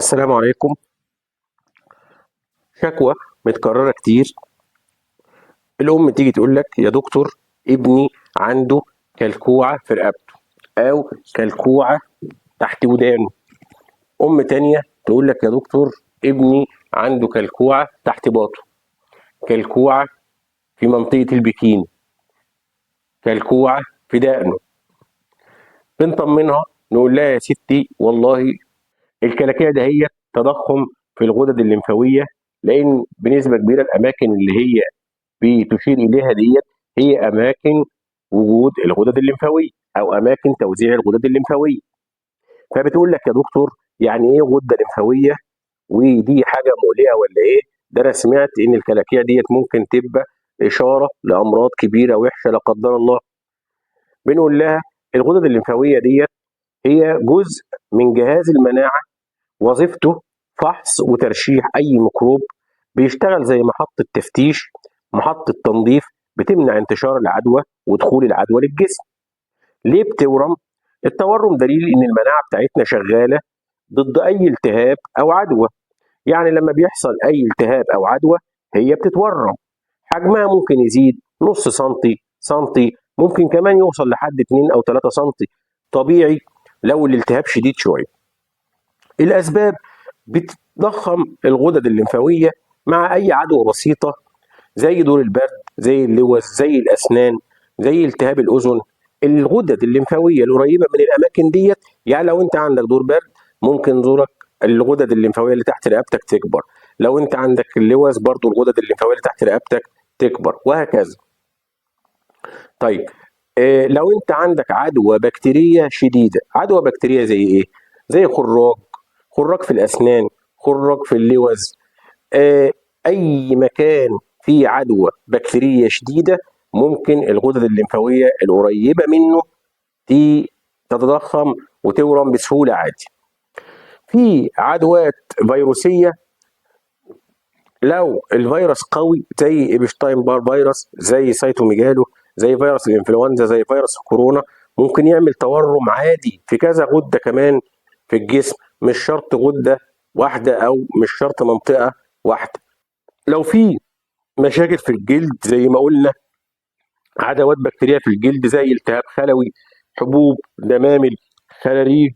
السلام عليكم. شكوى متكررة كتير. الأم تيجي تقول لك يا دكتور ابني عنده كلكوعة في رقبته أو كلكوعة تحت ودانه. أم تانية تقول لك يا دكتور ابني عنده كلكوعة تحت باطه، كلكوعة في منطقة البكين، كلكوعة في دقنه. بنطمنها نقول لها يا ستي والله الكلاكيع ده هي تضخم في الغدد الليمفاوية، لأن بنسبة كبيرة الأماكن اللي هي بتشير إليها ديت هي أماكن وجود الغدد الليمفاوية أو أماكن توزيع الغدد الليمفاوية. فبتقول لك يا دكتور يعني إيه غدة ليمفاوية؟ ودي حاجة مقلقة ولا إيه؟ ده أنا سمعت إن الكلاكيع ديت ممكن تبقى إشارة لأمراض كبيرة وحشة لا قدر الله. بنقول لها الغدد الليمفاوية ديت هي جزء من جهاز المناعة، وظيفته فحص وترشيح أي ميكروب، بيشتغل زي محطة تفتيش، محطة تنظيف، بتمنع انتشار العدوى ودخول العدوى للجسم. ليه بتورم؟ التورم دليل إن المناعة بتاعتنا شغالة ضد أي التهاب أو عدوى. يعني لما بيحصل أي التهاب أو عدوى هي بتتورم، حجمها ممكن يزيد نص سنتي، سنتي، ممكن كمان يوصل لحد 2 أو 3 سنتي طبيعي لو الالتهاب شديد شوية. الأسباب بتضخم الغدد الليمفاوية مع أي عدوى بسيطة زي دور البرد، زي اللوز، زي الأسنان، زي التهاب الأذن. الغدد الليمفاوية القريبة من الأماكن ديت، يعني لو أنت عندك دور برد ممكن زورك الغدد الليمفاوية اللي تحت رقبتك تكبر، لو أنت عندك اللوز برضو الغدد الليمفاوية اللي تحت رقبتك تكبر، وهكذا. طيب لو أنت عندك عدوى بكتيرية شديدة، عدوى بكتيرية زي إيه؟ زي خراج، خراج في الأسنان، خراج في اللوز، أي مكان فيه عدوى بكتيرية شديدة ممكن الغدد الليمفاوية القريبة منه تتضخم وتورم بسهولة عادي. في عدوات فيروسية لو الفيروس قوي زي إبشتاين بار فيروس، زي سيتوميجالو، زي فيروس الإنفلونزا، زي فيروس الكورونا، ممكن يعمل تورم عادي في كذا غدة كمان في الجسم، مش شرط غدة واحدة أو مش شرط منطقة واحدة. لو في مشاكل في الجلد زي ما قلنا عدوات بكتيريا في الجلد زي التهاب خلوي، حبوب، دمامل، خلاريج،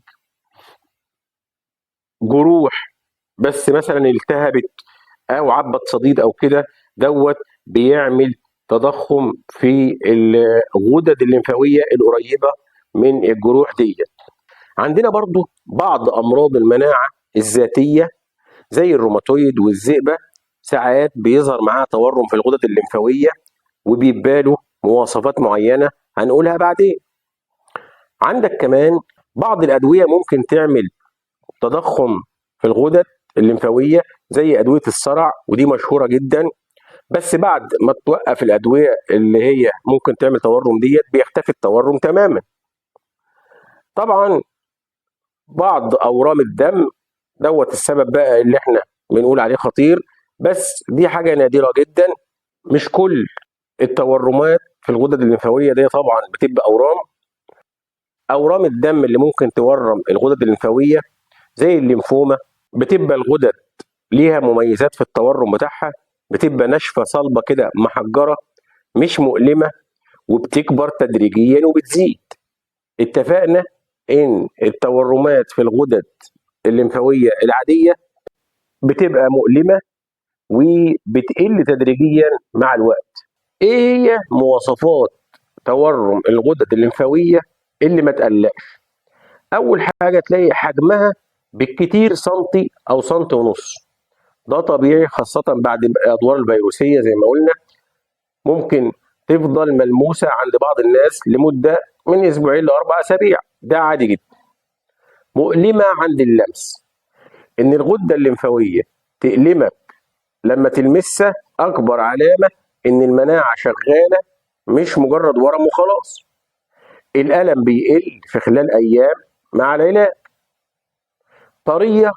جروح بس مثلا التهبت او عبت صديد او كده، دوت بيعمل تضخم في الغدد الليمفاويه القريبه من الجروح دي. عندنا برضو بعض امراض المناعه الذاتيه زي الروماتويد والذئبه، ساعات بيظهر معاها تورم في الغدد الليمفاويه وبيبقى له مواصفات معينه هنقولها بعدين. عندك كمان بعض الادويه ممكن تعمل تضخم في الغدد الليمفاويه زي ادويه الصرع، ودي مشهوره جدا، بس بعد ما توقف الادويه اللي هي ممكن تعمل تورم ديت بيختفي التورم تماما. طبعا بعض اورام الدم دوت السبب بقى اللي احنا بنقول عليه خطير، بس دي حاجه نادره جدا. مش كل التورمات في الغدد الليمفاويه دي طبعا بتبقى اورام الدم اللي ممكن تورم الغدد الليمفاويه زي الليمفوما، بتبقى الغدد ليها مميزات في التورم بتاعها، بتبقى ناشفه صلبه كده محجره، مش مؤلمه، وبتكبر تدريجيا وبتزيد. اتفقنا ان التورمات في الغدد الليمفاويه العاديه بتبقى مؤلمه وبتقل تدريجيا مع الوقت. ايه هي مواصفات تورم الغدد الليمفاويه اللي ما تقلقش؟ اول حاجه تلاقي حجمها بالكتير سنتي او سنتي ونص، ده طبيعي خاصه بعد الادوار الفيروسيه زي ما قلنا، ممكن تفضل ملموسه عند بعض الناس لمده من اسبوعين لاربع اسابيع، ده عادي جدا. مؤلمه عند اللمس، ان الغده الليمفاويه تألمك لما تلمسها اكبر علامه ان المناعه شغاله، مش مجرد ورم وخلاص. الالم بيقل في خلال ايام مع العلاج. طريه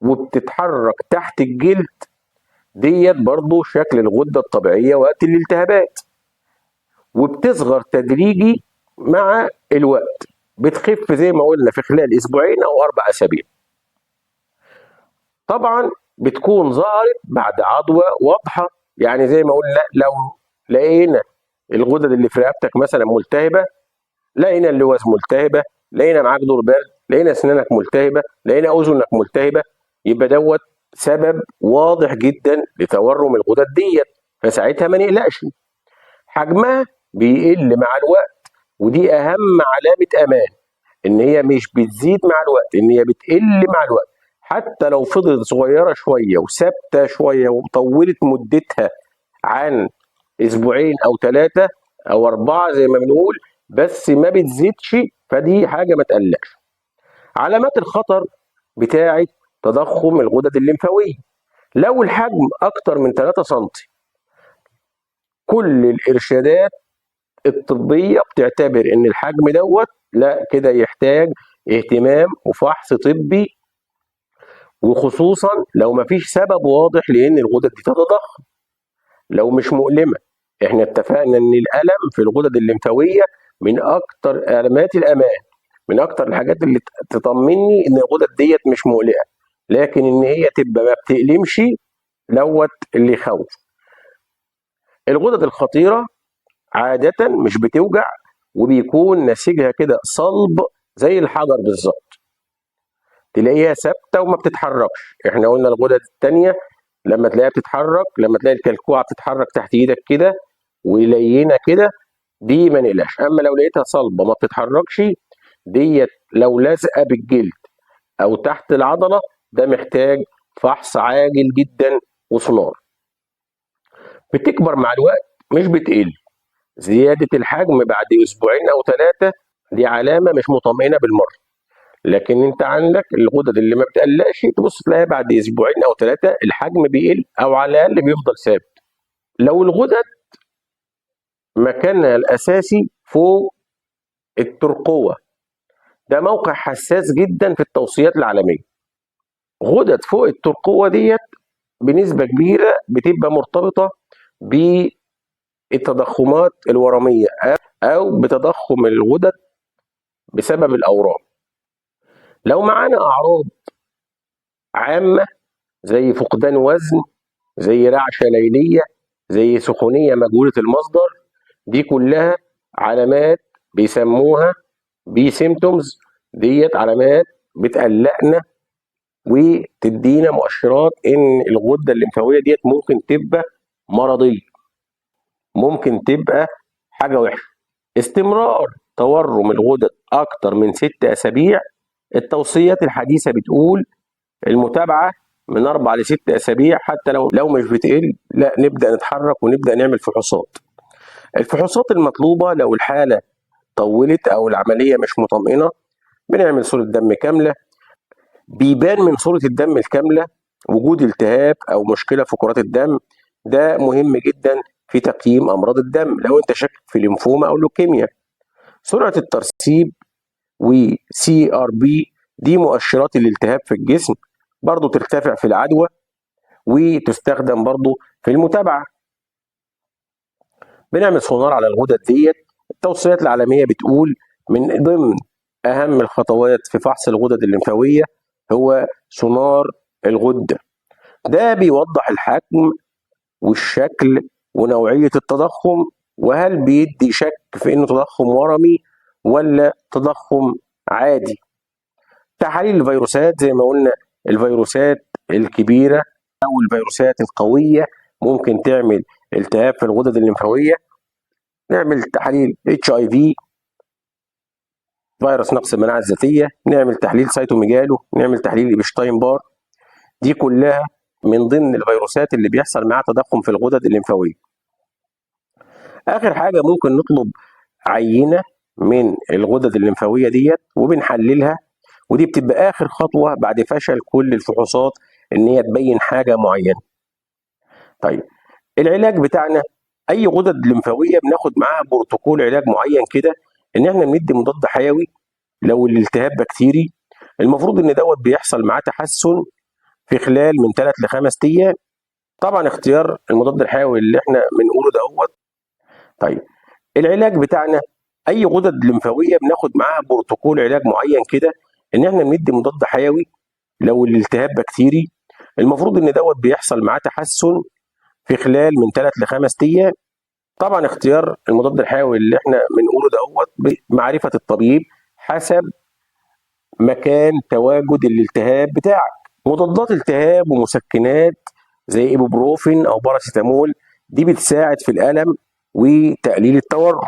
وبتتحرك تحت الجلد، ديت برضو شكل الغده الطبيعيه وقت الالتهابات، وبتصغر تدريجي مع الوقت، بتخف زي ما قلنا في خلال اسبوعين او اربع اسابيع. طبعا بتكون ظهرت بعد عضوة واضحة. يعني زي ما قلنا، لو لقينا الغدد اللي في رقبتك مثلا ملتهبة، لقينا اللوز ملتهبة، لقينا معاك دور برد، لقينا اسنانك ملتهبة، لقينا اذنك ملتهبة، يبقى دوت سبب واضح جدا لتورم الغدد ديت. فساعتها ما نقلقش. حجمها بيقل مع الوقت، ودي اهم علامة امان، ان هي مش بتزيد مع الوقت، ان هي بتقل مع الوقت. حتى لو فضلت صغيرة شوية وثابتة شوية وطولت مدتها عن اسبوعين او 3 او 4 زي ما بنقول، بس ما بتزيدش، فدي حاجة ما تقلقش. علامات الخطر بتاعة تضخم الغدد الليمفاوية: لو الحجم اكتر من 3 سم، كل الارشادات الطبية بتعتبر ان الحجم دوت لا كده يحتاج اهتمام وفحص طبي، وخصوصا لو مفيش سبب واضح لان الغدد دي تتضخم. لو مش مؤلمة، احنا اتفقنا ان الالم في الغدد الليمفاوية من اكتر علامات الامان، من اكتر الحاجات اللي تطمني ان الغدد ديت مش مقلقة. لكن ان هي تبقى ما بتألمش دوت اللي يخوف. الغدد الخطيرة عادة مش بتوجع، وبيكون نسيجها كده صلب زي الحجر بالظبط، تلاقيها ثابته وما بتتحركش. احنا قلنا الغدد الثانيه لما تلاقيها بتتحرك، لما تلاقي الكلكوعه بتتحرك تحت ايدك كده ولينه كده، دي ما نقلقش. اما لو لقيتها صلبه ما بتتحركش، ديت لو لازقه بالجلد او تحت العضله، ده محتاج فحص عاجل جدا وسونار. بتكبر مع الوقت مش بتقل. زياده الحجم بعد اسبوعين او 3 دي علامه مش مطمئنه بالمره. لكن انت عندك الغدد اللي ما بتقلقش، تبص تلاقيها بعد اسبوعين او 3 الحجم بيقل او على الاقل بيفضل ثابت. لو الغدد مكانها الاساسي فوق الترقوه، ده موقع حساس جدا في التوصيات العالميه. غدد فوق الترقوه ديت بنسبه كبيره بتبقى مرتبطه بالتضخمات الورميه او بتضخم الغدد بسبب الاورام. لو معانا اعراض عامه زي فقدان وزن، زي رعشه ليليه، زي سخونيه مجهوله المصدر، دي كلها علامات بيسموها بي سيمتومز. ديت علامات بتقلقنا وتدينا مؤشرات ان الغده الليمفاويه ديت ممكن تبقى مرضيه، ممكن تبقى حاجه وحشه. استمرار تورم الغدد اكتر من 6 اسابيع، التوصيات الحديثه بتقول المتابعه من 4 ل 6 اسابيع. حتى لو مش بتقل، لا نبدا نتحرك ونبدا نعمل فحوصات. الفحوصات المطلوبه لو الحاله طولت او العمليه مش مطمئنه: بنعمل صوره دم كامله. بيبان من صوره الدم الكامله وجود التهاب او مشكله في كرات الدم، ده مهم جدا في تقييم امراض الدم لو انت شاكك في ليمفوما او لوكيميا. سرعه الترسيب وسي ار بي دي مؤشرات الالتهاب في الجسم، برضو ترتفع في العدوى وتستخدم برضو في المتابعه. بنعمل سونار على الغدد ديت. التوصيات العالميه بتقول من ضمن اهم الخطوات في فحص الغدد الليمفاويه هو سونار الغده. ده بيوضح الحجم والشكل ونوعيه التضخم، وهل بيدي شك في انه تضخم ورمي ولا تضخم عادي. تحاليل الفيروسات زي ما قلنا، الفيروسات الكبيره او الفيروسات القويه ممكن تعمل التهاب في الغدد الليمفاويه. نعمل تحاليل اتش اي في، فيروس نقص المناعه الذاتيه، نعمل تحليل سيتوميجالو، نعمل تحليل ايبشتاين بار. دي كلها من ضمن الفيروسات اللي بيحصل معاها تضخم في الغدد الليمفاويه. اخر حاجه ممكن نطلب عينه من الغدد الليمفاويه ديت وبنحللها، ودي بتبقى اخر خطوه بعد فشل كل الفحوصات ان هي تبين حاجه معينه. طيب العلاج بتاعنا، اي غدد لمفاويه بناخد معاها بروتوكول علاج معين كده، ان احنا بندي مضاد حيوي. لو الالتهاب بكتيري، المفروض ان دوت بيحصل معاه تحسن في خلال من 3 ل 5 ايام. طبعا اختيار المضاد الحيوي اللي احنا بنقوله دوت. طيب العلاج بتاعنا، اي غدد لمفاويه بناخد معاها بروتوكول علاج معين كده، ان احنا بندي مضاد حيوي. لو الالتهاب بكتيري، المفروض ان دوت بيحصل معاه تحسن في خلال من 3 ل 5 ايام. طبعا اختيار المضاد الحيوي اللي احنا بنقوله دوت بمعرفه الطبيب حسب مكان تواجد الالتهاب بتاعك. مضادات التهاب ومسكنات زي ايبوبروفين او باراسيتامول دي بتساعد في الالم وتقليل التورم.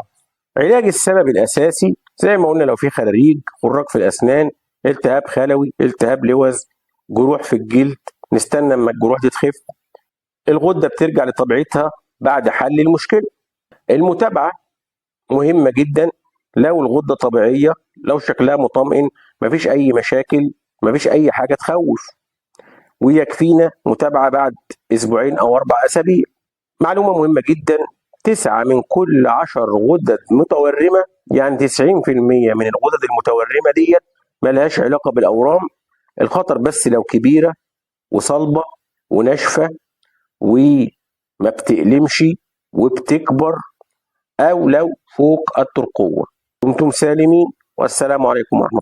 علاج السبب الاساسي زي ما قلنا، لو في خراريج، خراج في الاسنان، التهاب خلوي، التهاب لوز، جروح في الجلد، نستنى اما الجروح دي تخف. الغده بترجع لطبيعتها بعد حل المشكله. المتابعه مهمه جدا. لو الغده طبيعيه، لو شكلها مطمئن، مفيش اي مشاكل، مفيش اي حاجه تخوف، ويكفينا متابعه بعد اسبوعين او 4 اسابيع. معلومه مهمه جدا، 9 من كل 10 غدد متورمه، يعني 90% من الغدد المتورمه ديت ملهاش علاقه بالاورام. الخطر بس لو كبيره وصلبه وناشفه وما بتألمش وبتكبر، أو لو فوق الترقوة. دمتم سالمين، والسلام عليكم ورحمة الله.